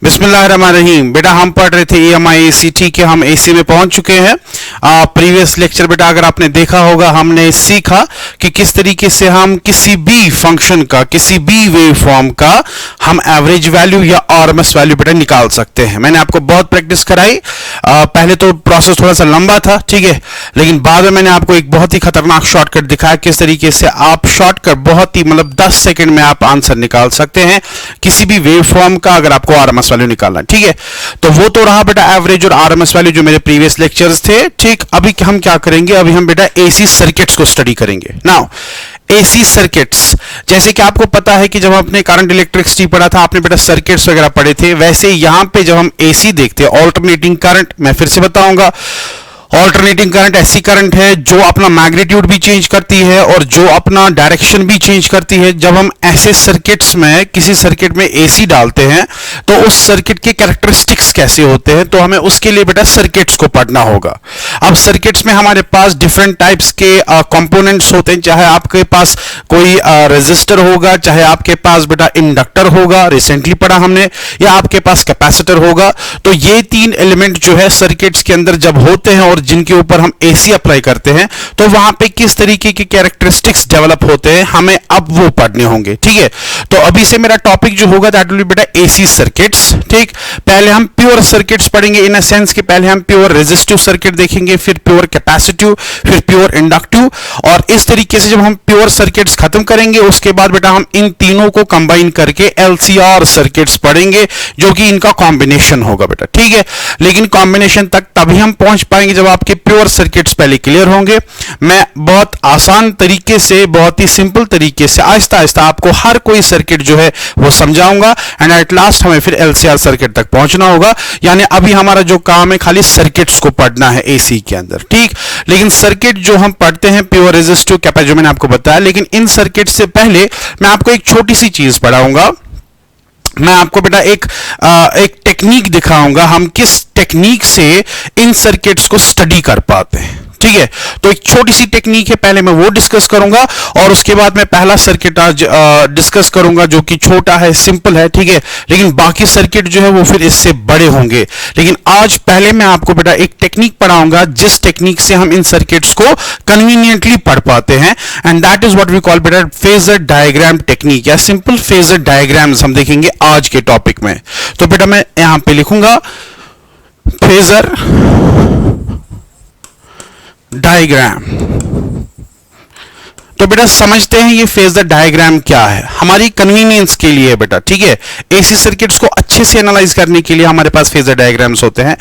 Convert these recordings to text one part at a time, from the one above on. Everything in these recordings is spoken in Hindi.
बिस्मिल्लाहिर्रहमानिर्रहीम। बेटा हम पढ़ रहे थे EMI/AC। ठीक है, हम AC में पहुंच चुके हैं। प्रीवियस लेक्चर बेटा अगर आपने देखा होगा, हमने सीखा कि किस तरीके से हम किसी भी फंक्शन का, किसी भी वेव फॉर्म का हम एवरेज वैल्यू या RMS वैल्यू बेटा निकाल सकते हैं। मैंने आपको बहुत प्रैक्टिस कराई। पहले तो प्रोसेस थोड़ा सा लंबा था, ठीक है, लेकिन बाद में मैंने आपको एक बहुत ही खतरनाक शॉर्टकट दिखाया किस तरीके से आप शॉर्टकट बहुत ही 10 सेकंड में आप आंसर निकाल सकते हैं किसी भी वेव फॉर्म का, अगर आपको RMS वैल्यू निकालना। ठीक है, तो वो तो रहा बेटा एवरेज और RMS वैल्यू जो मेरे प्रीवियस लेक्चर्स थे। ठीक, अभी हम क्या करेंगे, अभी हम बेटा AC सर्किट्स को स्टडी करेंगे। नाउ AC सर्किट्स, जैसे कि आपको पता है कि जब आपने करंट इलेक्ट्रिसिटी पढ़ा था, आपने बेटा सर्किट्स वगैरह पढ़े थे, वैसे यहां पे जब हम AC देखते हैं, ऑल्टरनेटिंग करंट, मैं फिर से बताऊंगा, ऑल्टरनेटिंग करंट ऐसी करंट है जो अपना मैग्नीट्यूड भी चेंज करती है और जो अपना डायरेक्शन भी चेंज करती है। जब हम ऐसे सर्किट्स में, किसी सर्किट में AC डालते हैं तो उस सर्किट के कैरेक्टरिस्टिक्स कैसे होते हैं, तो हमें उसके लिए बेटा सर्किट्स को पढ़ना होगा। अब सर्किट्स में हमारे पास डिफरेंट टाइप्स के कंपोनेंट्स होते हैं, चाहे आपके पास कोई रेजिस्टर होगा, चाहे आपके पास बेटा इंडक्टर होगा, रिसेंटली पढ़ा हमने, या आपके पास कैपेसिटर होगा। तो ये तीन एलिमेंट जो है सर्किट्स के अंदर जब होते हैं और जिनके ऊपर हम AC अप्लाई करते हैं, तो वहां पे किस तरीके के कैरेक्टरिस्टिक्स डेवलप होते हैं, हमें अब वो पढ़ने होंगे। ठीक है, तो अभी से मेरा टॉपिक जो होगा दैट विल बी बेटा AC सर्किट्स। ठीक, पहले हम प्योर सर्किट्स पढ़ेंगे, इन अ सेंस कि पहले हम प्योर रेजिस्टिव सर्किट देखेंगे, फिर प्योर कैपेसिटिव, फिर प्योर इंडक्टिव, और इस तरीके से जब हम प्योर सर्किट्स खत्म करेंगे उसके बाद बेटा हम इन तीनों को कंबाइन करके LCR सर्किट्स पढ़ेंगे, जो कि इनका कॉम्बिनेशन होगा बेटा। ठीक है, लेकिन कॉम्बिनेशन तक तभी हम पहुंच पाएंगे जब आपके प्योर सर्किट्स पहले क्लियर होंगे। मैं बहुत आसान तरीके से, बहुत ही सिंपल तरीके से आहिस्ता आहिस्ता आपको हर कोई सर्किट जो है वो समझाऊंगा, एंड एट लास्ट हमें फिर LCR सर्किट तक पहुंचना होगा। यानी अभी हमारा जो काम है खाली सर्किट्स को पढ़ना है AC के अंदर। ठीक, लेकिन सर्किट जो हम पढ़ते हैं प्योर रेजिस्टिव कैपेसिटिव, जो मैंने आपको बताया, लेकिन इन सर्किट से पहले मैं आपको एक छोटी सी चीज पढ़ाऊंगा। मैं आपको बेटा एक टेक्निक दिखाऊंगा, हम किस टेक्निक से इन सर्किट्स को स्टडी कर पाते हैं। ठीक है, तो एक छोटी सी टेक्निक है, पहले मैं वो डिस्कस करूंगा और उसके बाद मैं पहला सर्किट आज डिस्कस करूंगा जो कि छोटा है, सिंपल है। ठीक है, लेकिन बाकी सर्किट जो है वो फिर इससे बड़े होंगे। लेकिन आज पहले मैं आपको बेटा एक टेक्निक पढ़ाऊंगा जिस टेक्निक से हम इन सर्किट्स को कन्वीनियंटली पढ़ पाते हैं, and that is what we call बेटा फेजर डायग्राम टेक्निक या सिंपल फेजर डायग्राम्स हम देखेंगे आज के टॉपिक में। तो बेटा मैं यहां पे लिखूंगा फेजर डायग्राम। तो बेटा समझते हैं ये फेजर डायग्राम क्या है, हमारी कन्वीनियंस के लिए बेटा। ठीक है, AC सर्किट्स को अच्छे से एनालाइज करने के लिए हमारे पास फेजर डायग्राम्स होते हैं।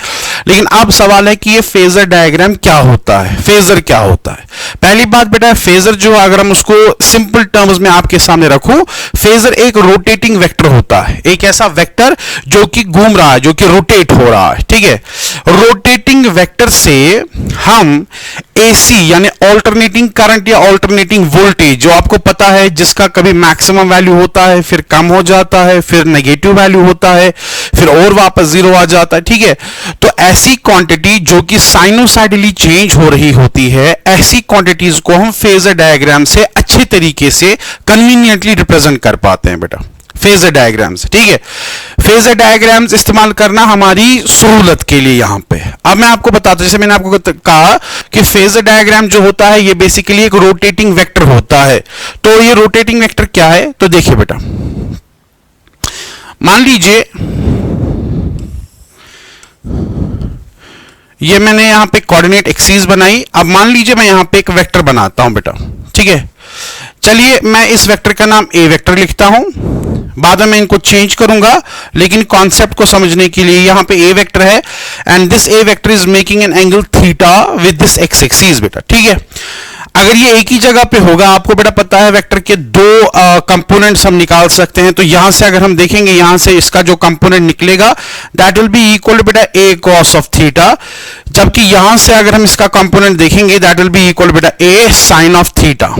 लेकिन अब सवाल है कि ये फेजर डायग्राम क्या होता है, फेजर क्या होता है। पहली बात बेटा, फेजर जो अगर हम उसको सिंपल टर्म्स में आपके सामने रखूं, फेजर एक रोटेटिंग वेक्टर होता है, एक ऐसा वेक्टर जो कि घूम रहा है, जो कि रोटेट हो रहा है। ठीक है, रोटेटिंग वेक्टर से हम AC यानी ऑल्टरनेटिंग करंट या ऑल्टरनेटिंग वोल्टेज, जो आपको पता है जिसका कभी मैक्सिमम वैल्यू होता है, फिर कम हो जाता है, फिर नेगेटिव वैल्यू होता है, फिर और वापस जीरो आ जाता है। ठीक है, तो ऐसी क्वांटिटी जो कि साइनोसाइडली चेंज हो रही होती है, ऐसी क्वांटिटीज को हम फेजर डायग्राम से अच्छे तरीके से कन्वीनियंटली रिप्रेजेंट कर पाते हैं बेटा, फेजर डायग्राम्स। ठीक है, फेजर डायग्राम्स इस्तेमाल करना हमारी सहूलत के लिए यहां पे। अब मैं आपको बताता हूं, जैसे मैंने आपको कहा कि फेजर डायग्राम जो होता है ये बेसिकली एक रोटेटिंग वेक्टर होता है। तो ये रोटेटिंग वेक्टर क्या है, तो देखिए बेटा, मान लीजिए ये मैंने यहां पे कोऑर्डिनेट एक्सिस बनाई। अब मान लीजिए मैं यहां पे एक वेक्टर बनाता हूं बेटा। ठीक है, चलिए मैं इस वेक्टर का नाम A वेक्टर लिखता हूं, बाद में मैं इनको चेंज करूंगा, लेकिन कॉन्सेप्ट को समझने के लिए यहां पे A वेक्टर है, and this A vector is making an angle theta with this x axis बेटा। ठीक है, अगर ये एक ही जगह पे होगा, आपको बेटा पता है वेक्टर के दो कंपोनेंट्स हम निकाल सकते हैं। तो यहां से अगर हम देखेंगे, यहां से इसका जो कंपोनेंट निकलेगा that will be equal to बेटा A cos ऑफ थीटा, जबकि यहां से अगर हम इसका कंपोनेंट देखेंगे that will be equal to बेटा A sin ऑफ थीटा।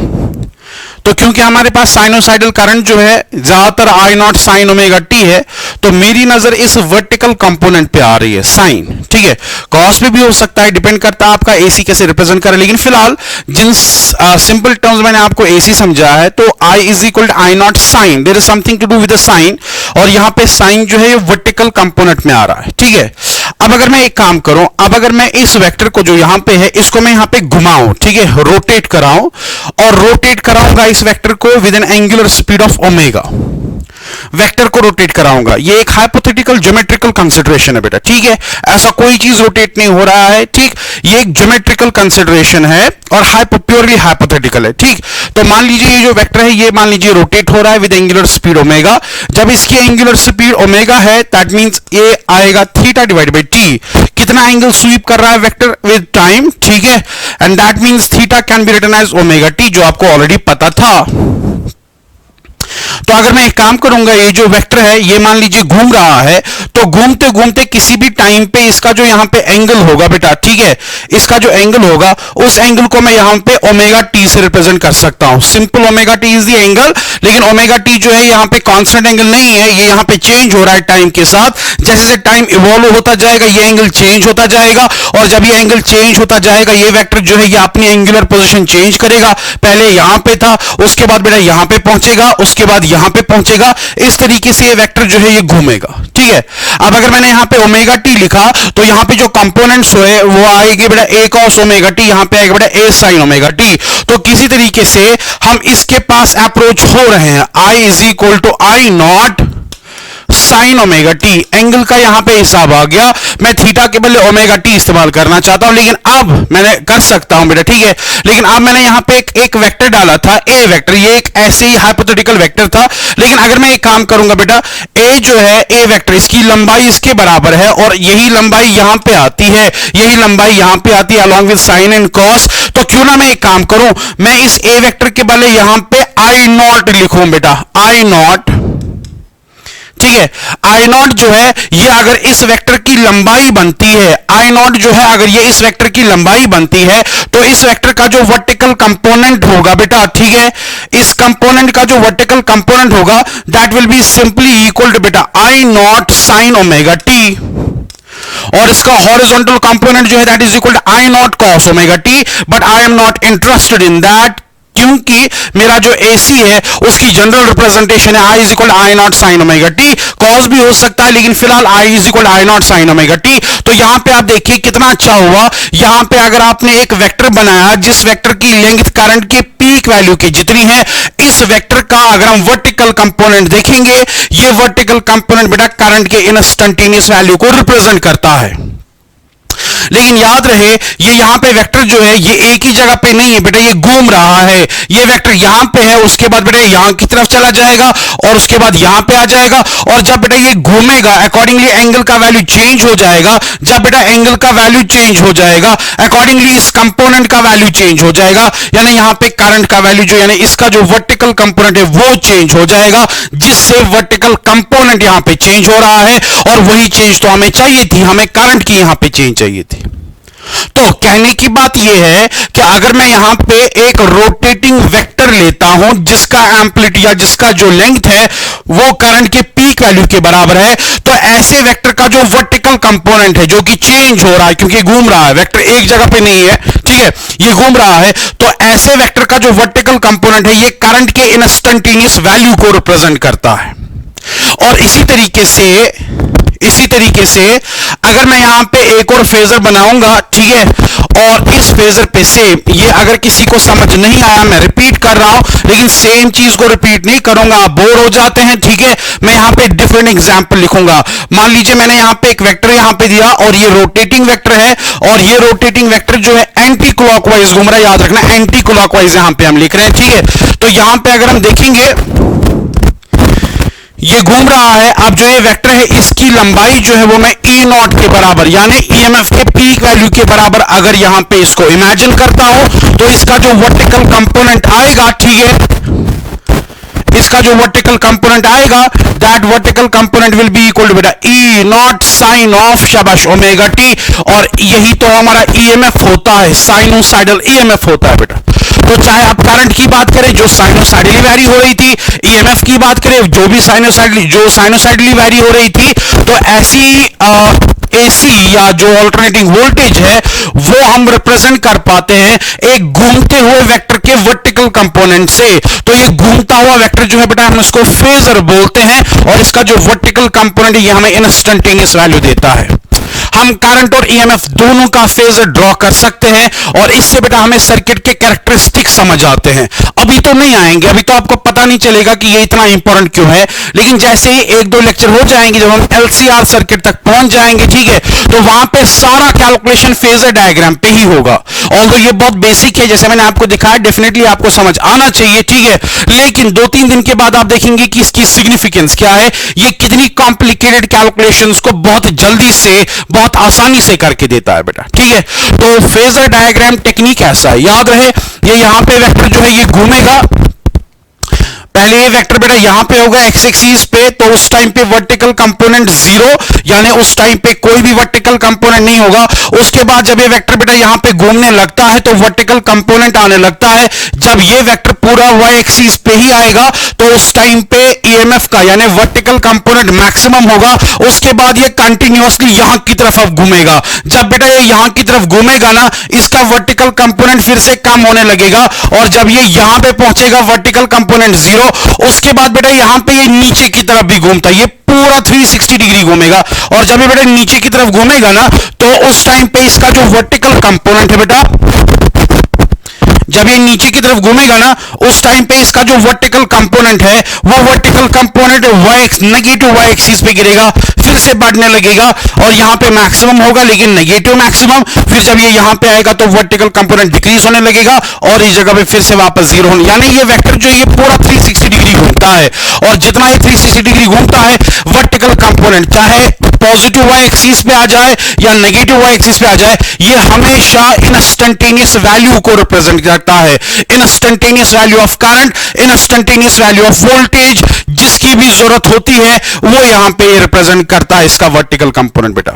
तो क्योंकि हमारे पास साइनोसाइडल करंट जो है ज्यादातर I0 sin ओमेगा t है, तो मेरी नजर इस वर्टिकल कंपोनेंट पे आ रही है साइन। ठीक है, कॉस पे भी हो सकता है, डिपेंड करता है आपका AC कैसे रिप्रेजेंट करे। लेकिन फिलहाल जिन सिंपल टर्म्स मैंने आपको AC समझा है, तो I is equal to I0 sin, there is something to do with the sine. और यहां पे साइन जो है ये वर्टिकल कंपोनेंट में आ रहा है, ठीक है। अब अगर मैं एक काम करूं, अब अगर मैं इस वेक्टर को जो यहां पे है इसको मैं यहां पे घुमाऊं, ठीक है, रोटेट कराऊं, और रोटेट कराऊंगा इस वेक्टर को with N angular speed of omega, vector को रोटेट कराऊंगा। ये एक हाइपोथेटिकल ज्योमेट्रिकल कंसीडरेशन है बेटा, ठीक है, ऐसा कोई चीज रोटेट नहीं हो रहा है, ठीक, ये एक ज्योमेट्रिकल कंसीडरेशन है और प्योरली हाइपोथेटिकल है, ठीक। तो मान लीजिए ये जो वेक्टर है ये मान लीजिए रोटेट हो रहा है विद एंगुलर स्पीड ओमेगा। जब इसकी एंगुलर स्पीड ओमेगा है दैट मींस ये आएगा थीटा डिवाइडेड बाय टी। कितना एंगल स्वीप कर रहा है वेक्टर विद टाइम, ठीक है, and that means theta can be written as omega T, जो आपको ऑलरेडी पता था। तो अगर मैं एक काम करूंगा, ये जो वेक्टर है ये मान लीजिए घूम रहा है, तो घूमते घूमते किसी भी टाइम पे इसका जो यहां पे एंगल होगा बेटा, ठीक है, इसका जो एंगल होगा उस एंगल को मैं यहां पे ओमेगा टी से रिप्रेजेंट कर सकता हूं। Simple omega T is the angle, लेकिन ओमेगा टी जो है यहां पे कांस्टेंट एंगल नहीं है, ये यहां पे चेंज हो रहा है टाइम के साथ। जैसे जैसे टाइम इवॉल्व होता जाएगा ये एंगल चेंज होता जाएगा, और जब ये एंगल चेंज होता जाएगा ये वेक्टर जो है ये अपनी एंगुलर पोजीशन चेंज करेगा। पहले यहां पे था, उसके बाद बेटा यहां पे पहुंचेगा, उसके बाद यहां पे पहुंचेगा। इस तरीके से ये वेक्टर जो है ये घूमेगा, ठीक है। अब अगर मैंने यहां पे ओमेगा टी लिखा तो यहां पे जो कंपोनेंट्स है वो आएगी बेटा ए कॉस ओमेगा टी, यहां पे आएगा बेटा ए साइन ओमेगा टी। तो किसी तरीके से हम इसके पास अप्रोच हो रहे हैं, I is equal to I not sine omega t. Angle का यहां पे हिसाब आ गया, मैं थीटा के बदले ओमेगा टी इस्तेमाल करना चाहता हूं, लेकिन अब मैंने कर सकता हूं बेटा, ठीक है, लेकिन अब मैंने यहां पे एक वेक्टर डाला था ए वेक्टर, ये एक ऐसे ही हाइपोथेटिकल वेक्टर था। लेकिन अगर मैं एक काम करूंगा बेटा, ए जो है ए वेक्टर इसकी लंबाई इसके बराबर है, और यही लंबाई यहां पे आती है, यही लंबाई यहां पे आती है along with sine and cos. तो क्यों ना मैं एक काम करूं, मैं इस ए वेक्टर के बदले यहां पे आई नॉट लिखूं बेटा, आई नॉट, ठीक है। आई नॉट जो है ये अगर इस वेक्टर की लंबाई बनती है, आई नॉट जो है अगर ये इस वेक्टर की लंबाई बनती है, तो इस वेक्टर का जो वर्टिकल कंपोनेंट होगा बेटा, ठीक है, इस कंपोनेंट का जो वर्टिकल कंपोनेंट होगा that will be simply equal to बेटा I not sine omega T, और इसका हॉरिजॉन्टल कंपोनेंट जो है that is equal to I naught cos omega T. But I am not interested in that, क्योंकि मेरा जो AC है उसकी जनरल रिप्रेजेंटेशन है I is equal I not sine omega T. Cos भी हो सकता है लेकिन फिलहाल I is equal I not sine omega T. तो यहां पे आप देखिए कितना अच्छा हुआ, यहां पे अगर आपने एक वेक्टर बनाया जिस वेक्टर की लेंथ करंट की पीक वैल्यू की जितनी है, इस वेक्टर का अगर हम वर्टिकल कंपोनेंट देखेंगे, ये वर्टिकल कंपोनेंट बेटा करंट के इंस्टेंटेनियस वैल्यू को रिप्रेजेंट करता है। लेकिन याद रहे ये यहां पे वेक्टर जो है ये एक ही जगह पे नहीं है बेटा, ये घूम रहा है। ये वेक्टर यहां पे है, उसके बाद बेटा यहां की तरफ चला जाएगा, और उसके बाद यहां पे आ जाएगा, और जब बेटा ये घूमेगा अकॉर्डिंगली एंगल का वैल्यू चेंज हो जाएगा। जब बेटा एंगल का वैल्यू चेंज हो जाएगा अकॉर्डिंगली इस कंपोनेंट का वैल्यू चेंज हो जाएगा, यानी यहां पे करंट का वैल्यू जो यानी इसका जो वर्टिकल कंपोनेंट है वो चेंज हो जाएगा, जिससे वर्टिकल कंपोनेंट यहां पे चेंज हो रहा है। और वही चेंज तो हमें चाहिए थी, हमें करंट की यहां पे चेंज चाहिए थी। तो कहने की बात यह है कि अगर मैं यहां पे एक रोटेटिंग वेक्टर लेता हूं जिसका एम्पलीट्यूड या जिसका जो लेंथ है वो करंट के पीक वैल्यू के बराबर है, तो ऐसे वेक्टर का जो वर्टिकल कंपोनेंट है जो कि चेंज हो रहा है क्योंकि घूम रहा है, वेक्टर एक जगह पे नहीं है, ठीक है, ये घूम रहा है, तो ऐसे वेक्टर का जो वर्टिकल कंपोनेंट है ये करंट के इंस्टेंटेनियस वैल्यू को रिप्रेजेंट करता है। और इसी तरीके से अगर मैं यहां पे एक और फेजर बनाऊंगा, ठीक है, और इस फेजर पे से ये अगर किसी को समझ नहीं आया, मैं रिपीट कर रहा हूं, लेकिन सेम चीज को रिपीट नहीं करूंगा, आप बोर हो जाते हैं, ठीक है। मैं यहां पे डिफरेंट एग्जांपल लिखूंगा। मान लीजिए मैंने यहां पे एक वेक्टर यहां पे दिया और ये रोटेटिंग वेक्टर है, और ये रोटेटिंग वेक्टर जो है एंटी क्लॉकवाइज घूम रहा है, याद रखना एंटी क्लॉकवाइज यहां पे हम लिख रहे हैं, ठीक है। तो यहां पे अगर हम देखेंगे ये घूम रहा है, अब जो ये वेक्टर है इसकी लंबाई जो है वो मैं E नॉट के बराबर यानी EMF के पीक वैल्यू के बराबर अगर यहां पे इसको इमेजिन करता हूं, तो इसका जो वर्टिकल कंपोनेंट आएगा, ठीक है, इसका जो वर्टिकल कंपोनेंट आएगा that vertical component will be equal to बेटा E नॉट साइन ऑफ शाबाश ओमेगा टी। और यही तो हमारा EMF होता है, साइनोसाइडल EMF होता है बेटा। तो चाहे आप करंट की बात करें जो साइनोसाइडली वैरी हो रही थी, EMF की बात करें जो भी साइनोसाइडली वैरी हो रही थी, तो ऐसी एसी या जो ऑल्टरनेटिंग वोल्टेज है वो हम रिप्रेजेंट कर पाते हैं एक घूमते हुए वेक्टर के वर्टिकल कंपोनेंट से। तो ये घूमता हुआ वेक्टर जो है बेटा हम इसको फेजर बोलते हैं और इसका जो वर्टिकल कंपोनेंट ये हमें इंस्टेंटेनियस वैल्यू देता है। हम करंट और ईएमएफ दोनों का फेजर ड्रॉ कर सकते हैं और इससे बेटा हमें सर्किट के कैरेक्टरिस्टिक समझ आते हैं। अभी तो नहीं आएंगे, अभी तो आपको पता नहीं चलेगा कि ये इतना इंपॉर्टेंट क्यों है, लेकिन जैसे ही एक दो लेक्चर हो जाएंगे जब हम एलसीआर सर्किट तक पहुंच जाएंगे, ठीक है, तो वहां पे सारा कैलकुलेशन फेजर डायग्राम पे ही होगा। ऑल्दो ये बहुत बेसिक है, जैसे मैंने आपको दिखाया, डेफिनेटली आपको समझ आना चाहिए, ठीक है, लेकिन 2-3 दिन के बाद आप देखेंगे कि इसकी सिग्निफिकेंस क्या है, ये कितनी कॉम्प्लिकेटेड कैलकुलेशंस को बहुत जल्दी से बहुत आसानी से करके देता है बेटा, ठीक है। तो फेजर डायग्राम टेक्निक ऐसा है, याद रहे, ये यहां पे वेक्टर जो है ये घूमेगा। पहले ये वेक्टर बेटा यहां पे होगा एक्स एक्सिस पे, तो उस टाइम पे वर्टिकल कंपोनेंट 0, यानी उस टाइम पे कोई भी वर्टिकल कंपोनेंट नहीं होगा। उसके बाद जब ये वेक्टर बेटा यहां पे घूमने लगता है तो वर्टिकल कंपोनेंट आने लगता है। जब ये वेक्टर पूरा वाई एक्सिस पे ही आएगा तो उस टाइम पे ईएमएफ का यानी वर्टिकल कंपोनेंट मैक्सिमम होगा। उसके बाद ये कंटिन्यूअसली यहां की तरफ अब घूमेगा। जब बेटा ये यहां की तरफ घूमेगा ना, इसका वर्टिकल कंपोनेंट फिर से कम होने लगेगा और जब ये यहां पे पहुंचेगा वर्टिकल कंपोनेंट 0, उसके बाद बेटा यहां पे ये नीचे की तरफ भी घूमता है, ये पूरा 360 डिग्री घूमेगा। और जब ये बेटा नीचे की तरफ घूमेगा ना, तो उस टाइम पे इसका जो वर्टिकल कंपोनेंट है बेटा, जब ये नीचे की तरफ घूमेगा ना, उस टाइम पे इसका जो वर्टिकल कंपोनेंट है वो vertical component negative Y axis पे गिरेगा, फिर से बढ़ने लगेगा और यहां पे मैक्सिमम होगा लेकिन नेगेटिव मैक्सिमम। फिर जब ये यहां पे आएगा तो वर्टिकल कंपोनेंट डिक्रीज होने लगेगा और इस जगह पे फिर से वापस 0 होने, यानी ये वेक्टर जो ये पूरा 360 डिग्री घूमता है। और जितना ये 360 डिग्री घूमता है, वर्टिकल कंपोनेंट चाहे पॉजिटिव वाई एक्सिस पे आ जाए या नेगेटिव वाई एक्सिस पे आ जाए, ये हमेशा इंस्टेंटेनियस वैल्यू को रिप्रेजेंट करता है। Instantaneous value of current, instantaneous value of voltage, जिसकी भी जरूरत होती है वो यहां पे रिप्रेजेंट करता है इसका वर्टिकल कंपोनेंट बेटा।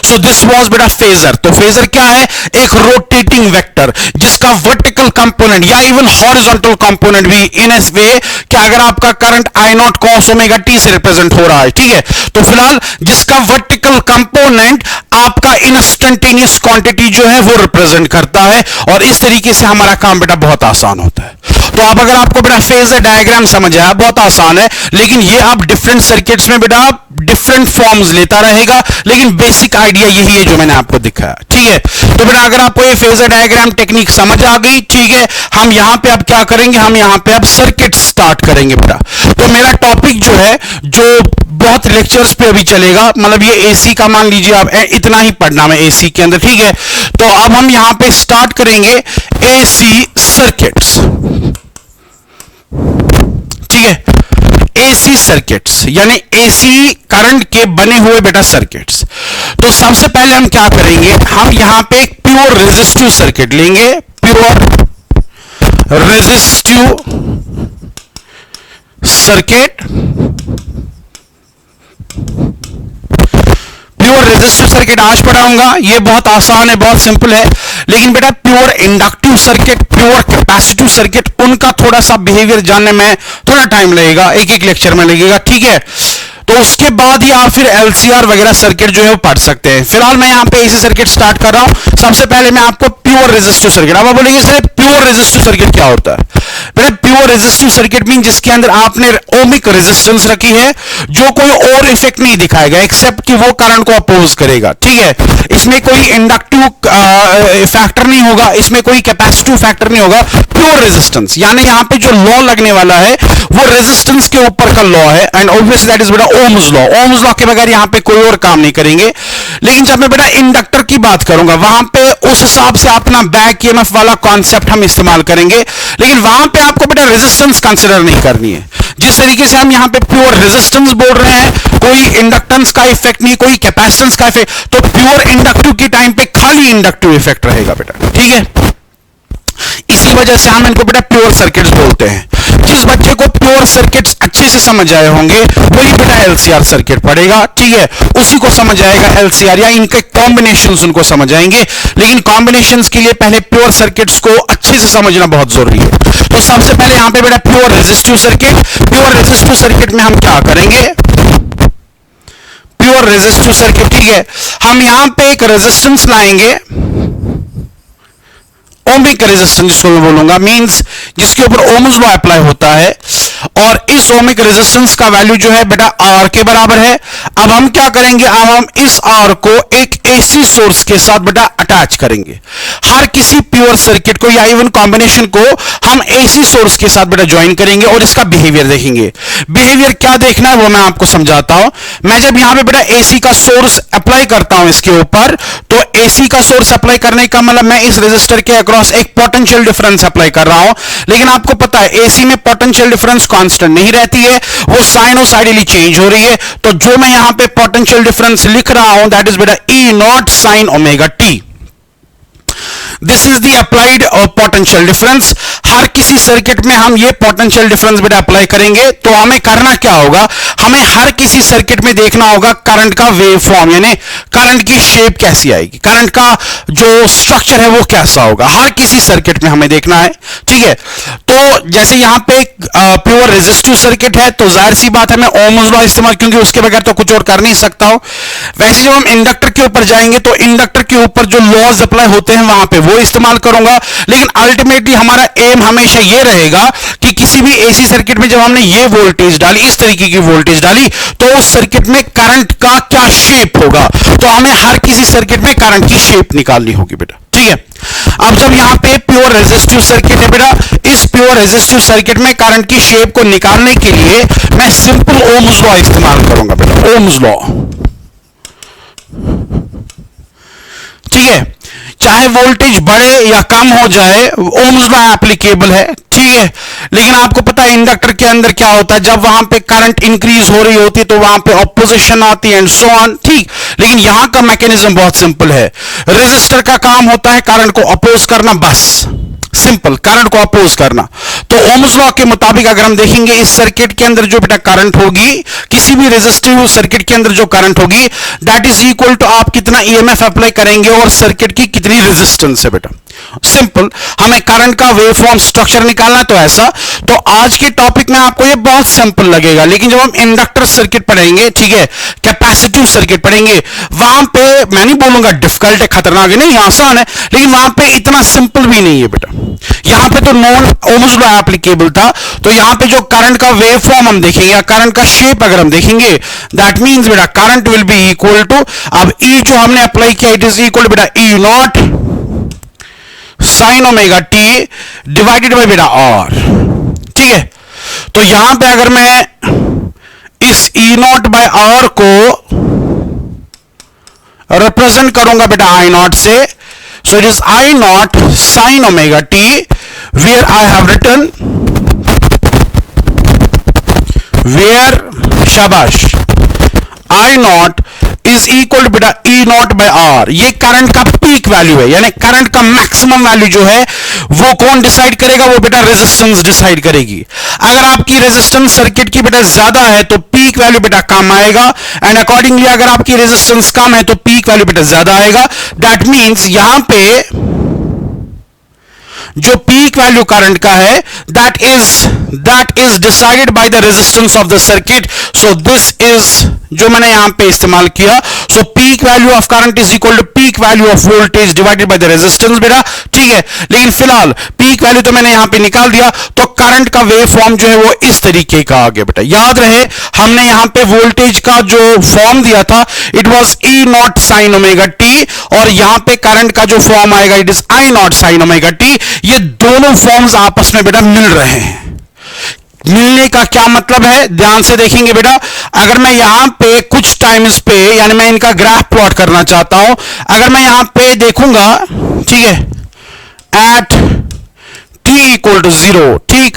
सो दिस वाज बेटा फेजर। तो फेजर क्या है? एक रोटेटिंग वेक्टर जिसका वर्टिकल कंपोनेंट या इवन हॉरिजॉन्टल कंपोनेंट भी इन एस वे कि अगर आपका current I naught cos omega T से रिप्रेजेंट हो रहा है, ठीक है, तो फिलहाल जिसका वर्टिकल कंपोनेंट आपका इंस्टेंटेनियस क्वांटिटी जो है वो रिप्रेजेंट करता है और इस तरीके से हमारा काम बेटा बहुत आसान होता है। तो अब अगर आपको बेटा फेजर डायग्राम समझ आया, बहुत आसान है, लेकिन ये आप डिफरेंट सर्किट्स में बेटा डिफरेंट फॉर्म्स लेता रहेगा, लेकिन बेसिक आइडिया यही है जो मैंने आपको दिखाया, ठीक है। तो बेटा अगर आपको ये फेजर डायग्राम टेक्निक समझ आ गई, ठीक है, हम यहां पे अब क्या करेंगे, हम यहां पे अब सर्किट स्टार्ट करेंगे बेटा। तो मेरा टॉपिक जो है, जो बहुत लेक्चर्स पे अभी चलेगा, मतलब ये एसी का मान लीजिए आप इतना ही पढ़ना है एसी के अंदर, ठीक है। तो अब हम यहां पे स्टार्ट करेंगे एसी सर्किट्स, ठीक है, एसी सर्किट्स यानी एसी करंट के बने हुए बेटा सर्किट्स। तो सबसे पहले हम क्या करेंगे, हम यहां पे एक प्योर रेजिस्टिव सर्किट लेंगे, pure resistive circuit. Pure resistive circuit आज पढ़ाऊंगा, ये बहुत आसान है, बहुत सिंपल है। लेकिन बेटा pure inductive circuit, pure capacitive circuit, उनका थोड़ा सा बिहेवियर जानने में थोड़ा टाइम लगेगा, एक एक लेक्चर में लगेगा, ठीक है। तो उसके बाद ही आप फिर एलसीआर वगैरह सर्किट जो है वो पढ़ सकते हैं। फिलहाल मैं यहां पे एसी सर्किट स्टार्ट कर रहा हूं। सबसे पहले मैं आपको प्योर रेजिस्टिव सर्किट, अब आप बोलेंगे सर प्योर रेजिस्टिव सर्किट क्या होता है? बेटा प्योर रेजिस्टिव सर्किट मीन जिसके अंदर आपने ओमिक रेजिस्टेंस रखी है जो कोई और इफेक्ट नहीं दिखाएगा एक्सेप्ट कि वो करंट को अपोज करेगा, ठीक है। इसमें कोई इंडक्टिव फैक्टर नहीं होगा, इसमें कोई कैपेसिटिव फैक्टर नहीं होगा, प्योर रेजिस्टेंस। यानी यहां पे जो लॉ लगने वाला है वो रेजिस्टेंस के ऊपर का लॉ है एंड ऑब्वियसली दैट इज बेटा ओम्स लॉ। ओम्स लॉ के बगैर यहां पे कोई और काम नहीं करेंगे। लेकिन जब मैं बेटा इंडक्टर की बात करूंगा वहां पे उस हिसाब से अपना बैक ईएमएफ वाला कॉन्सेप्ट हम इस्तेमाल करेंगे, लेकिन वहां पे आपको बेटा रेजिस्टेंस कंसीडर नहीं करनी है। जिस तरीके से हम यहां पे प्योर रेजिस्टेंस बोल रहे हैं, कोई इंडक्टेंस का इफेक्ट नहीं, कोई कैपेसिटेंस का इफेक्ट, तो प्योर इंडक्टिव के टाइम पे खाली इंडक्टिव इफेक्ट रहेगा बेटा, ठीक है। इसी वजह से हम इनको बेटा प्योर सर्किट्स बोलते हैं। जिस बच्चे को प्योर सर्किट्स अच्छे से समझ आए होंगे वही बेटा एलसीआर सर्किट पढ़ेगा, ठीक है, उसी को समझ आएगा एलसीआर या इनके कॉम्बिनेशंस उनको समझ आएंगे। लेकिन कॉम्बिनेशंस के लिए पहले प्योर सर्किट्स को अच्छे से समझना बहुत जरूरी है। तो सबसे पहले यहां पे बेटा pure resistive circuit, pure resistive circuit में हम क्या करेंगे, प्योर रेजिस्टिव सर्किट, ठीक है, हम यहां पे एक रेजिस्टेंस लाएंगे, ओमिक रेजिस्टेंस जिसको मैं बोलूंगा, मींस जिसके ऊपर ओम्स लॉ अप्लाई होता है, और इस ओमिक रेजिस्टेंस का वैल्यू जो है बेटा आर के बराबर है। अब हम क्या करेंगे, अब हम इस आर को एक एसी सोर्स के साथ बेटा अटैच करेंगे। हर किसी प्योर सर्किट को या इवन कॉम्बिनेशन को हम एसी सोर्स के साथ बेटा ज्वाइन करेंगे और इसका बिहेवियर देखेंगे। बिहेवियर क्या देखना है वो मैं आपको समझाता हूं। मैं जब यहां पे बेटा एसी का सोर्स अप्लाई करता हूं इसके ऊपर, तो एसी का सोर्स अप्लाई करने का मतलब मैं इस रेजिस्टर के अक्रॉस एक पोटेंशियल डिफरेंस अप्लाई कर रहा हूं। लेकिन आपको पता है एसी में पोटेंशियल डिफरेंस कांस्टेंट नहीं रहती है, वो साइनोसाइडली चेंज हो रही है। तो जो मैं यहां पे पोटेंशियल डिफरेंस लिख रहा हूं दैट इज बेटा E not sine omega t. This is the applied potential difference. हर किसी सर्किट में हम ये पोटेंशियल डिफरेंस बेटा अप्लाई करेंगे। तो हमें करना क्या होगा, हमें हर किसी सर्किट में देखना होगा करंट का वेव फॉर्म, यानी करंट की शेप कैसी आएगी, करंट का जो स्ट्रक्चर है वो कैसा होगा, हर किसी सर्किट में हमें देखना है, ठीक है। तो जैसे यहां पे प्योर रेजिस्टिव सर्किट है तो जाहिर सी बात है मैं ओम्स लॉ इस्तेमाल, क्योंकि उसके बगैर तो कुछ और कर नहीं सकता हूं। वैसे जब हम इंडक्टर के ऊपर जाएंगे तो इंडक्टर के ऊपर जो लॉज अप्लाई होते हैं वहां पे वो इस्तेमाल करूंगा। लेकिन अल्टीमेटली हमारा एम हमेशा ये रहेगा कि किसी भी एसी सर्किट में जब हमने ये वोल्टेज डाली, इस तरीके की वोल्टेज डाली, तो उस सर्किट में करंट का क्या शेप होगा। तो हमें हर किसी सर्किट में करंट की शेप निकालनी होगी बेटा, ठीक है। अब जब यहां पे प्योर रेजिस्टिव सर्किट है बेटा, इस प्योर रेजिस्टिव सर्किट में करंट की शेप को निकालने के लिए मैं सिंपल ओम्स लॉ इस्तेमाल करूंगा बेटा, ओम्स लॉ, ठीक है। चाहे वोल्टेज बढ़े या कम हो जाए ओम्स लॉ एप्लीकेबल है, ठीक है। लेकिन आपको पता है इंडक्टर के अंदर क्या होता है, जब वहां पे करंट इंक्रीज हो रही होती है तो वहां पे ऑपोजिशन आती है एंड सो ऑन, ठीक। लेकिन यहां का मैकेनिज्म बहुत सिंपल है। रेजिस्टर का काम होता है करंट को अपोज करना, बस सिंपल, करंट को अपोज करना। तो ओम्स लॉ के मुताबिक अगर हम देखेंगे इस सर्किट के अंदर जो बेटा करंट होगी, किसी भी रेजिस्टिव सर्किट के अंदर जो करंट होगी दैट इज इक्वल टू आप कितना ईएमएफ अप्लाई करेंगे और सर्किट की कितनी रेजिस्टेंस है बेटा, सिंपल। हमें करंट का वेव फॉर्म स्ट्रक्चर निकालना है तो ऐसा। तो आज के टॉपिक में आपको ये बहुत सिंपल लगेगा, लेकिन जब हम इंडक्टर सर्किट पढ़ेंगे, ठीक है, कैपेसिटिव सर्किट पढ़ेंगे, वहां पे मैं नहीं बोलूंगा डिफिकल्ट है, खतरनाक है, नहीं आसान है, लेकिन वहां पे इतना सिंपल भी नहीं है बेटा। यहां पे तो नॉन ओम्स लॉ एप्लीकेबल था, तो यहां पे जो करंट का वेव फॉर्म हम देखेंगे या करंट का शेप अगर हम देखेंगे दैट मींस बेटा current will be equal to, अब ई जो हमने अप्लाई किया इट इज इक्वल बेटा E not sine omega t divided by बेटा आर, ठीक है। तो यहां पे अगर मैं इस ई नॉट बाय आर को रिप्रेजेंट करूंगा बेटा आई नॉट से, so it is I naught sin omega t, where I have written, where शाबाश I naught is equal to बेटा E naught by R। ये करंट का पीक वैल्यू है, यानी करंट का मैक्सिमम वैल्यू जो है वो कौन डिसाइड करेगा, वो बेटा रेजिस्टेंस डिसाइड करेगी। अगर आपकी रेजिस्टेंस सर्किट की बेटा ज्यादा है तो पीक वैल्यू बेटा कम आएगा, एंड अकॉर्डिंगली अगर आपकी रेजिस्टेंस कम है तो पीक वैल्यू बेटा ज्यादा आएगा। दैट मींस यहां पे जो पीक वैल्यू करंट का है that is decided by the resistance of the circuit. So this is जो मैंने यहां पे इस्तेमाल किया, so peak value of current is equal to peak value of voltage divided by the resistance बेटा, ठीक है। लेकिन फिलहाल पीक वैल्यू तो मैंने यहां पे निकाल दिया, तो करंट का वेव फॉर्म जो है वो इस तरीके का आ गया बेटा। याद रहे हमने यहां पे वोल्टेज का जो फॉर्म दिया था it was E not sine omega T, और यहां पे करंट का जो फॉर्म आएगा it is I not sine omega T. ये दोनों फॉर्म्स आपस में बेटा मिल रहे हैं। मिलने का क्या मतलब है, ध्यान से देखेंगे बेटा। अगर मैं यहां पे कुछ टाइम्स पे, यानी मैं इनका ग्राफ प्लॉट करना चाहता हूं, अगर मैं यहां पे देखूंगा, ठीक है, एट t इक्वल टू 0, ठीक।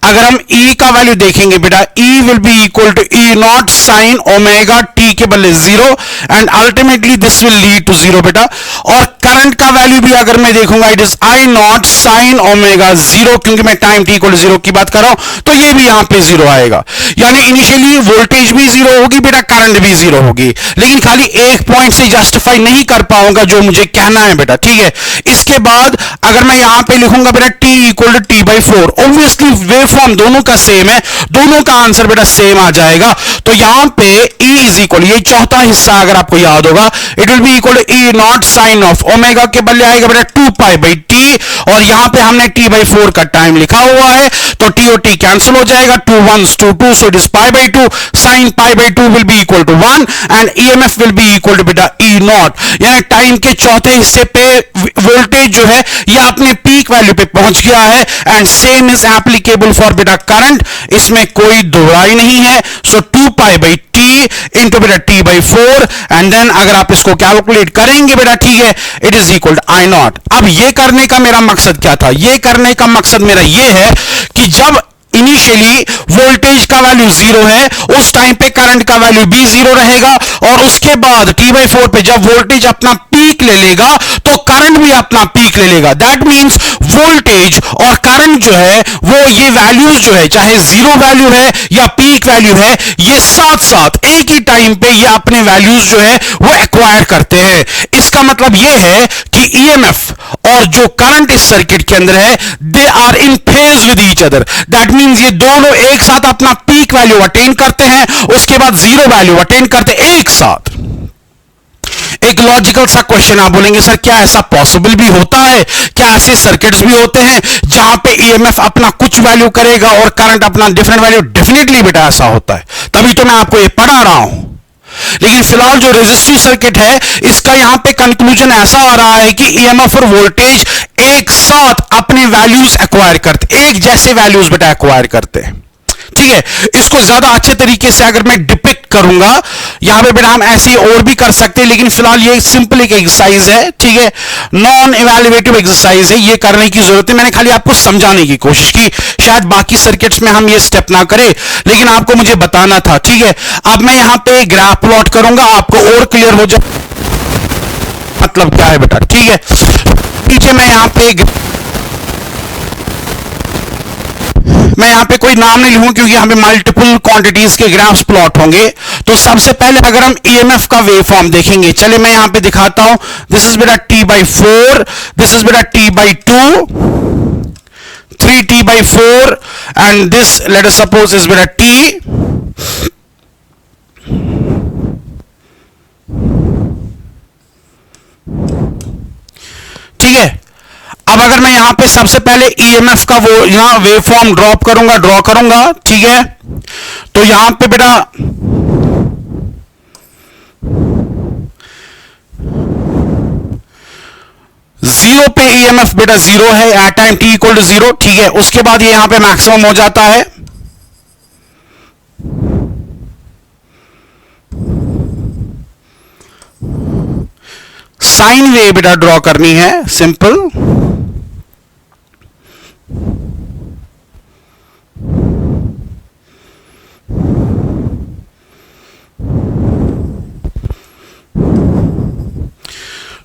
अगर हम e का वैल्यू देखेंगे बेटा, e will be equal to e naught sine omega t के बदले 0, and ultimately this will lead to 0 बेटा। और करंट का वैल्यू भी अगर मैं देखूंगा it is I not sine omega 0, क्योंकि मैं टाइम t इक्वल टू 0 की बात कर रहा हूं, तो ये भी यहां पे 0 आएगा। यानी इनिशियली वोल्टेज भी 0 होगी बेटा, करंट भी 0 होगी, लेकिन खाली एक पॉइंट से जस्टिफाई नहीं कर पाऊंगा जो मुझे कहना है बेटा, ठीक है। इसके बाद अगर मैं यहां पे लिखूंगा बेटा t equal to t by 4, obviously wave form दोनों का सेम है, दोनों का आंसर बेटा सेम आ जाएगा। तो यहां पे E इज इक्वल, ये चौथा हिस्सा अगर आपको याद होगा, it will be equal E naught sine of omega के बदले आएगा बेटा 2 पाई बाई टी, और यहां पे हमने t बाई 4 का टाइम लिखा हुआ है, तो t और t कैंसिल हो जाएगा, 2 1s 2 2, so it is pi by 2, sine pi by 2 will be equal to 1 and EMF will be equal to बेटा E नॉट, यानी टाइम के चौथे हिस्से पे वोल्टेज जो है ये अपने पीक वैल्यू पे पहुंच गया है, and same is applicable for बेटा करंट, इसमें कोई दोहराई नहीं है। So 2 pi by T into बेटा टी बाई 4, एंड देन अगर आप इसको कैलकुलेट करेंगे बेटा, ठीक है, it is equal to I naught. अब ये करने का मेरा मकसद क्या था? ये करने का मकसद मेरा ये है कि जब इनिशियली वोल्टेज का वैल्यू 0 है, उस टाइम पे करंट का वैल्यू भी 0 रहेगा, और उसके बाद t बाई 4 पे जब वोल्टेज अपना पीक ले लेगा तो करंट भी अपना पीक ले लेगा। दैट मींस वोल्टेज और करंट जो है वो ये वैल्यूज जो है, चाहे 0 वैल्यू है या पीक वैल्यू है, ये साथ साथ एक ही टाइम पे ये अपने वैल्यूज जो है वो एक्वायर करते हैं। इसका मतलब ये है कि ईएमएफ और जो करंट इस सर्किट के अंदर है, they are in phase with each other. That means ये दोनों एक साथ अपना पीक वैल्यू अटेन करते हैं, उसके बाद 0 वैल्यू अटेन करते हैं एक साथ। एक लॉजिकल सा क्वेश्चन आप बोलेंगे, सर क्या ऐसा पॉसिबल भी होता है? क्या ऐसे सर्किट्स भी होते हैं जहां पे ईएमएफ अपना कुछ वैल्यू करेगा और करंट अपना डिफरेंट वैल्यू? डेफिनेटली बेटा ऐसा होता है, तभी तो मैं आपको ये पढ़ा रहा हूं। लेकिन फिलहाल जो रेजिस्टिव सर्किट है, इसका यहां पे कंक्लूजन ऐसा आ रहा है कि ईएमएफ और वोल्टेज एक साथ अपने वैल्यूज एक्वायर करते, एक जैसे वैल्यूज बेटा एक्वायर करते हैं। ठीक है, इसको ज्यादा अच्छे तरीके से अगर मैं डिपिक्ट करूंगा, यहां पे बेटा हम ऐसे और भी कर सकते हैं, लेकिन फिलहाल ये सिंपल एक एक्सरसाइज है, ठीक है, नॉन इवैल्यूएटिव एक्सरसाइज है, ये करने की जरूरत है। मैंने खाली आपको समझाने की कोशिश की, शायद बाकी सर्किट्स में हम ये स्टेप ना करें, लेकिन आपको मुझे बताना था। ठीक है, अब मैं यहां पे ग्राफ प्लॉट करूंगा, आपको और क्लियर हो जाए मतलब क्या है बेटा। ठीक है, पीछे मैं यहां पे कोई नाम नहीं लिखूंगा क्योंकि यहां पे मल्टीपल क्वांटिटीज के ग्राफ्स प्लॉट होंगे। तो सबसे पहले अगर हम ईएमएफ का वेव फॉर्म देखेंगे, चले मैं यहां पे दिखाता हूं। दिस इज बेटा टी बाई 4, दिस इज बेटा T by 2, 3t by 4, and this let us suppose is beta t, ठीक है। अब अगर मैं यहां पे सबसे पहले ईएमएफ का वो यहां वेव फॉर्म ड्रॉ करूंगा, ठीक है, तो यहां पे बेटा जीरो पे ईएमएफ बेटा 0 है at time t equal to 0, ठीक है। उसके बाद ये यहां पे मैक्सिमम हो जाता है, साइन वेव बेटा ड्रॉ करनी है, सिंपल।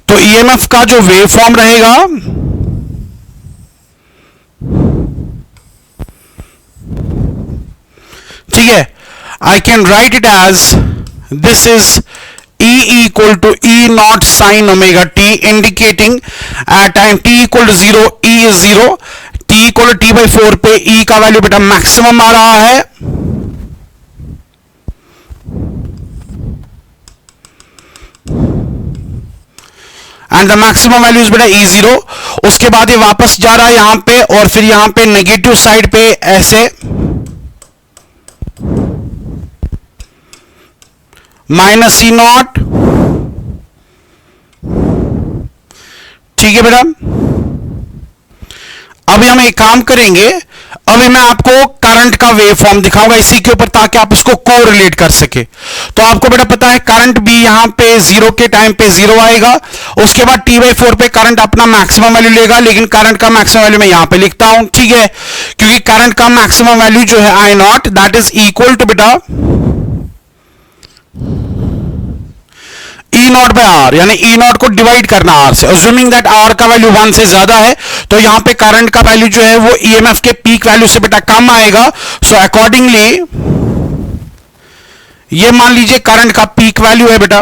तो ईएमएफ का जो वेव फॉर्म रहेगा, ठीक है, I can write it as this is E equal to E naught sin omega t, indicating at time t equal to 0 E is 0, t equal to t by 4 पे E का वैल्यू बेटा मैक्सिमम आ रहा है, and the maximum value is बेटा E0। उसके बाद ये वापस जा रहा है यहां पे, और फिर यहां पे नेगेटिव साइड पे ऐसे माइनस ई नॉट, ठीक है बेटा। अभी हम एक काम करेंगे, अभी मैं आपको करंट का वेव फॉर्म दिखाऊंगा इसी के ऊपर, ताकि आप इसको कोरिलेट कर सके। तो आपको बेटा पता है करंट भी यहां पे 0 के टाइम पे 0 आएगा, उसके बाद t बाई 4 पे करंट अपना मैक्सिमम वैल्यू लेगा, लेकिन करंट का मैक्सिमम वैल्यू मैं यहां पे लिखता हूं, ठीक है, क्योंकि करंट का मैक्सिमम वैल्यू जो है I not, that is equal to बेटा ई नॉट बाय आर, यानी ई नॉट को डिवाइड करना आर से, अज्यूमिंग दैट आर का वैल्यू 1 से ज्यादा है, तो यहां पे करंट का वैल्यू जो है वो ईएमएफ के पीक वैल्यू से बेटा कम आएगा। सो अकॉर्डिंगली ये मान लीजिए करंट का पीक वैल्यू है बेटा,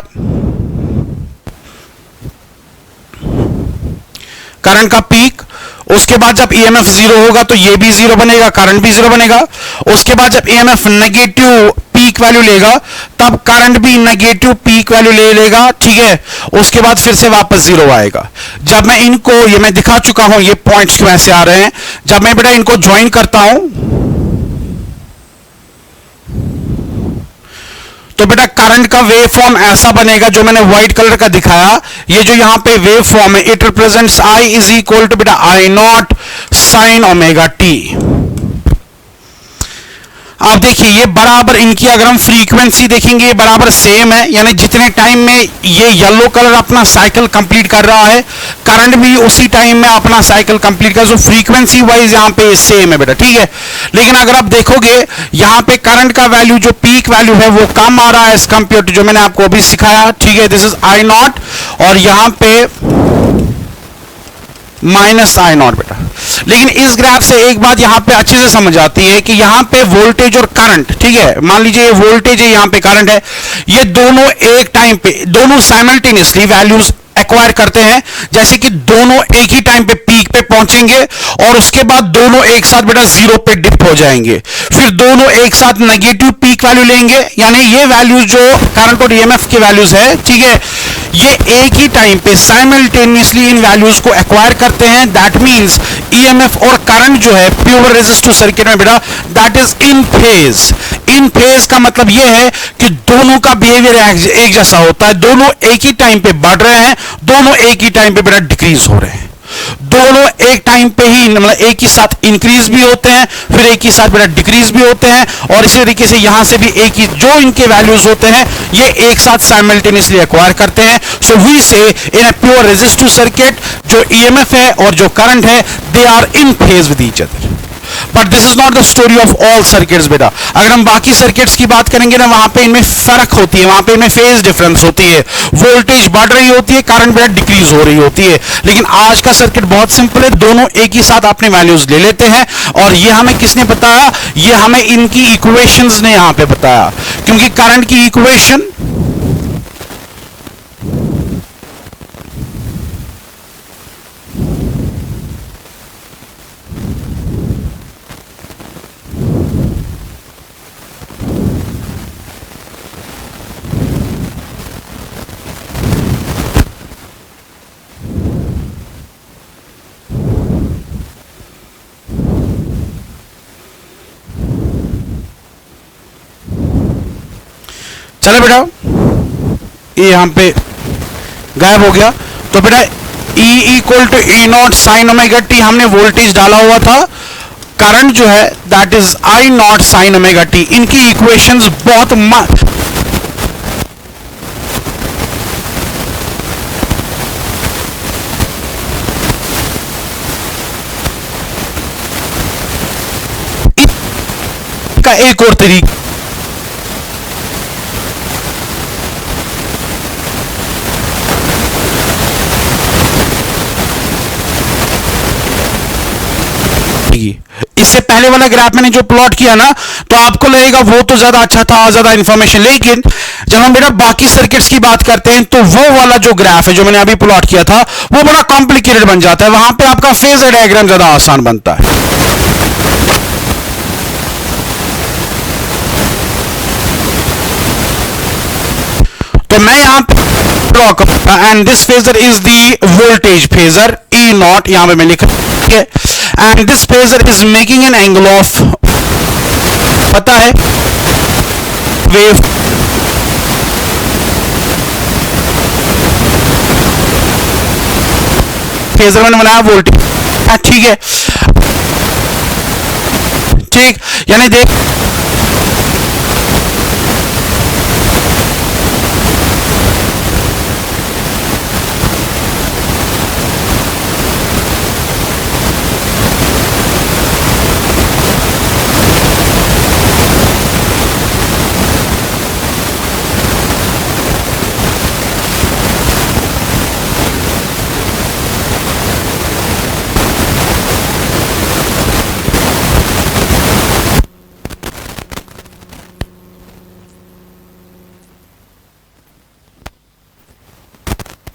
करंट का पीक, उसके बाद जब ईएमएफ जीरो होगा तो ये भी जीरो बनेगा, करंट भी जीरो बनेगा। उसके बाद जब ईएमएफ नेगेटिव पीक वैल्यू लेगा तब करंट भी नेगेटिव पीक वैल्यू ले लेगा, ठीक है। उसके बाद फिर से वापस जीरो आएगा। जब मैं इनको, ये मैं दिखा चुका हूं ये पॉइंट्स क्यों ऐसे आ रहे हैं, जब मैं बेटा इनको ज्वाइन करता हूं तो बेटा करंट का वेव फॉर्म ऐसा बनेगा जो मैंने व्हाइट कलर का दिखाया। ये जो यहां पे वेव फॉर्म है, it represents I is equal to बेटा I not sine omega T. आप देखिए ये बराबर, इनकी अगर हम फ्रीक्वेंसी देखेंगे ये बराबर सेम है, यानी जितने टाइम में ये येलो कलर अपना साइकिल कंप्लीट कर रहा है करंट भी उसी टाइम में अपना साइकिल कंप्लीट कर, सो फ्रीक्वेंसी वाइज यहां पे सेम है बेटा, ठीक है। लेकिन अगर आप देखोगे यहां पे करंट का वैल्यू जो पीक वैल्यू है वो कम आ रहा है एज कंपेयर टू जो मैंने आपको अभी सिखाया, ठीक है। दिस इज आई नॉट और यहां पे माइनस आई नॉट बेटा। लेकिन इस ग्राफ से एक बात यहां पे अच्छे से समझ आती है कि यहां पे वोल्टेज और करंट, ठीक है, मान लीजिए ये वोल्टेज है, यहां पे करंट है, ये दोनों एक टाइम पे, दोनों साइमल्टेनियसली वैल्यूज एक्वायर करते हैं, जैसे कि दोनों एक ही टाइम पे पीक पे पहुंचेंगे और उसके बाद दोनों एक साथ बेटा जीरो पे डिप हो जाएंगे, फिर दोनों एक साथ नेगेटिव पीक वैल्यू लेंगे, यानी ये वैल्यूज जो करंट और ईएमएफ की वैल्यूज है, ठीक है, ये एक ही टाइम पे साइमल्टेनियसली इन वैल्यूज को एक्वायर करते हैं। दैट मींस ईएमएफ और करंट जो है प्योर रेजिस्टिव सर्किट में बेटा that is in phase. In phase का मतलब यह है कि दोनों का बिहेवियर एक जैसा होता है, दोनों एक ही टाइम पे बढ़ रहे हैं, दोनों एक ही टाइम पे बेटा डिक्रीज हो रहे हैं, दोनों एक टाइम पे ही मतलब एक ही साथ इंक्रीज भी होते हैं फिर एक ही साथ बेटा डिक्रीज भी होते हैं, और इसी तरीके से यहां से भी एक ही जो इनके वैल्यूज होते हैं ये एक साथ साइमल्टेनियसली एक्वायर करते हैं। So we see in a pure resistive circuit जो ईएमएफ है और जो करंट है they are in phase with each other. But this is not the story of all circuits बेटा। अगर हम बाकी सर्किट्स की बात करेंगे ना वहां पे इनमें फर्क होती है, वहां पे इनमें फेज डिफरेंस होती है, वोल्टेज बढ़ रही होती है, करंट बेटा डिक्रीज हो रही होती है। लेकिन आज का सर्किट बहुत सिंपल है, दोनों एक ही साथ अपने वैल्यूज ले लेते हैं, और ये हमें किसने बताया, ये हमें इनकी इक्वेशंस ने यहां पे बताया, क्योंकि करंट की इक्वेशन चले बेटा, ये यहां पे गायब हो गया। तो बेटा E equal to A naught sine omega T हमने वोल्टेज डाला हुआ था, करंट जो है that is I not sine omega T. इनकी इक्वेशंस बहुत का एक और तरीका इससे पहले वाला ग्राफ मैंने जो प्लॉट किया ना तो आपको लगेगा वो तो ज्यादा अच्छा था, ज्यादा इंफॉर्मेशन, लेकिन जब हम बेटा बाकी सर्किट्स की बात करते हैं तो वो वाला जो ग्राफ है जो मैंने अभी प्लॉट किया था वो बड़ा कॉम्प्लिकेटेड बन जाता है, वहां पे आपका फेजर डायग्राम ज्यादा आसान बनता है। तो मैं यहां पे ड्रॉ करूंगा and this phasor is the voltage phasor E not, यहां पे मैं लिख है, and this phasor is making an angle of, पता है वेव फेजर मैंने बनाया वोल्टेज, ठीक है, ठीक, यानी देख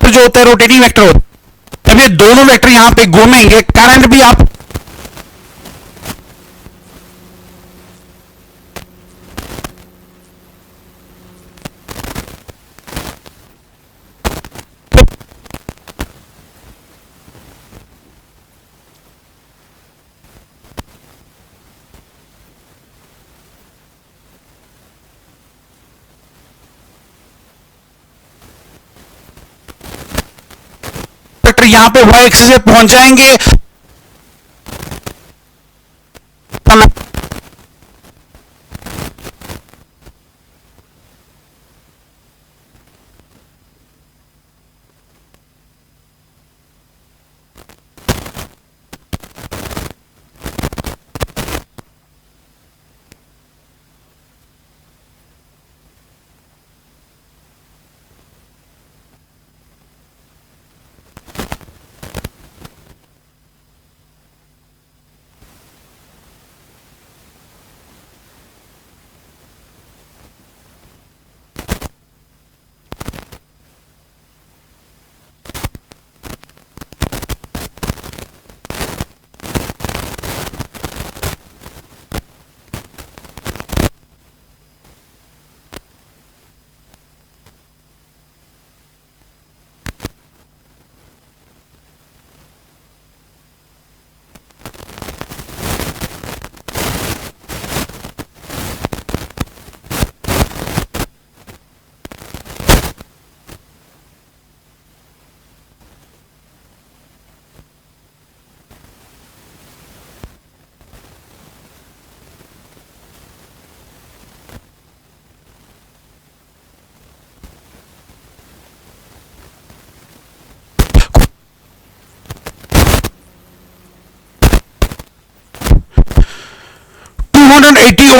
जो होता है रोटेटिंग वेक्टर होता है, ये दोनों वेक्टर यहां पे घूमेंगे, करंट भी आप वेक्टर यहां पे y एक्सिस पे पहुंच जाएंगे।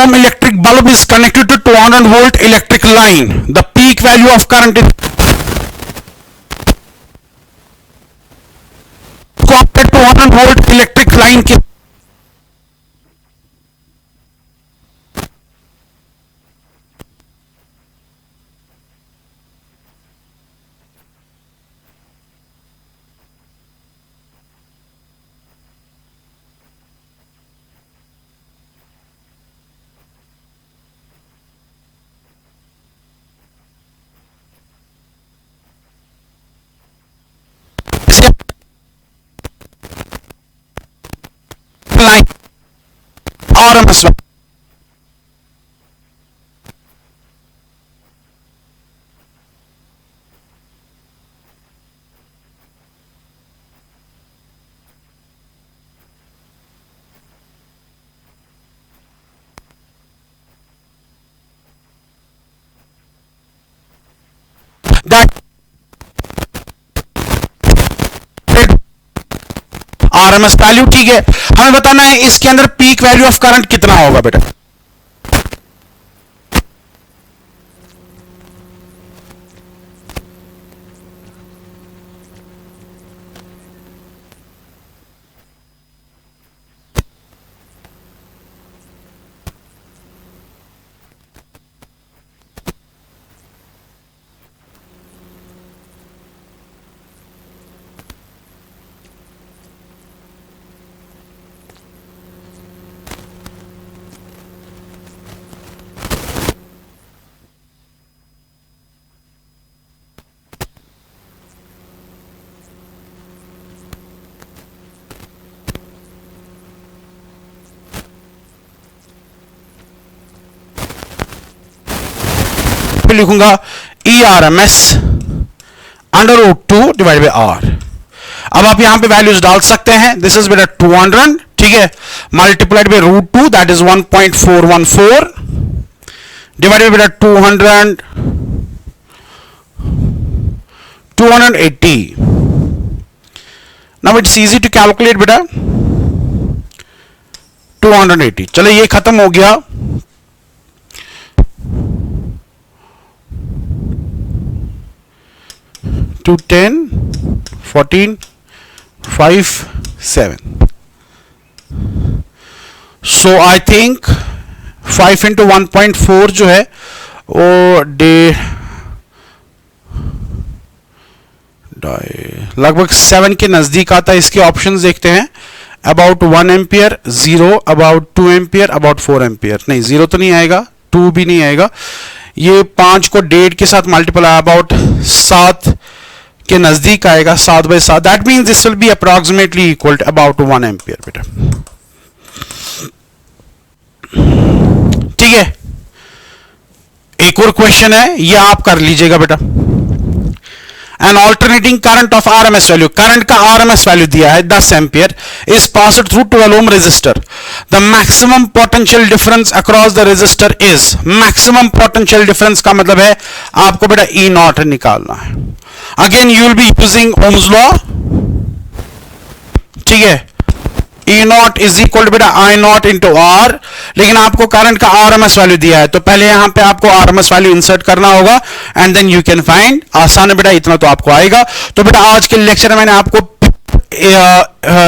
ohm electric bulb is connected to 200 volt electric line. The peak value of current is 200 volt electric line के line RMS that RMS value, ठीक है। हमें बताना है इसके अंदर पीक वैल्यू ऑफ करंट कितना होगा बेटा। लिखूंगा ERMS √2 डिवाइड बाय R। अब आप यहां पे वैल्यूज डाल सकते हैं। दिस इज बेटा 200, ठीक है, multiplied by √2 that is 1.414 divided by बेटा 280। Now it's easy to calculate बेटा 280। चलो ये खत्म हो गया। 2 10 14 5 7। सो आई थिंक 5 इंटू 1.4 जो है वो लगभग 7 के नजदीक आता है। इसके ऑप्शंस देखते हैं। About 1 ampere, 0, about 2 ampere, about 4 ampere. नहीं, 0 तो नहीं आएगा, 2 भी नहीं आएगा। ये 5 को 1.5 के साथ मल्टीप्लाई अबाउट 7 के नजदीक आएगा, 7/7। That means this will be approximately equal to about 1 ampere बेटा। ठीक है, एक और क्वेश्चन है, यह आप कर लीजिएगा बेटा। An alternating current of RMS value, current का RMS वैल्यू दिया है 10 ampere, is passed through 12 ohm resistor. The maximum potential difference across the resistor is, maximum potential difference का मतलब है आपको बेटा E नॉट निकालना है। Again you will be using Ohm's law, ठीक है। E naught is equal to बेटा I नॉट इंटू R, लेकिन आपको करंट का RMS वैल्यू दिया है, तो पहले यहां पे आपको RMS वैल्यू इंसर्ट करना होगा and then you can find. आसान है बेटा, इतना तो आपको आएगा। तो बेटा आज के लेक्चर में मैंने आपको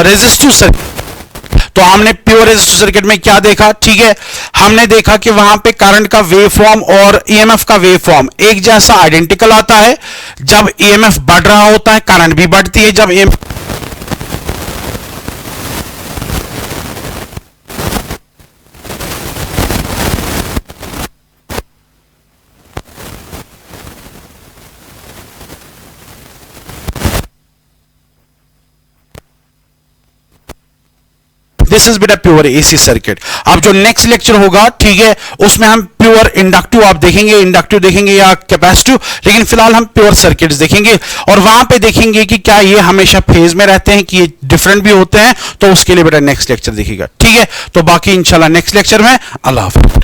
रेजिस्टिव सर्किट, तो हमने प्योर रेजिस्टिव सर्किट में क्या देखा, ठीक है, हमने देखा कि वहां पे करंट का वेव फॉर्म और ईएमएफ का वेव फॉर्म एक जैसा आइडेंटिकल आता है। जब ईएमएफ बढ़ रहा होता है करंट भी बढ़ती है, जब ईएमएफ दिस इज बेटा प्योर एसी सर्किट। अब जो नेक्स्ट लेक्चर होगा, ठीक है, उसमें हम प्योर इंडक्टिव आप देखेंगे, इंडक्टिव देखेंगे या कैपेसिटिव, लेकिन फिलहाल हम प्योर सर्किट्स देखेंगे और वहां पे देखेंगे कि क्या ये हमेशा फेज में रहते हैं कि ये डिफरेंट भी होते हैं। तो उसके लिए बेटा नेक्स्ट लेक्चर देखिएगा, ठीक है। तो बाकी इंशाल्लाह नेक्स्ट लेक्चर में। अल्लाह हाफिज़।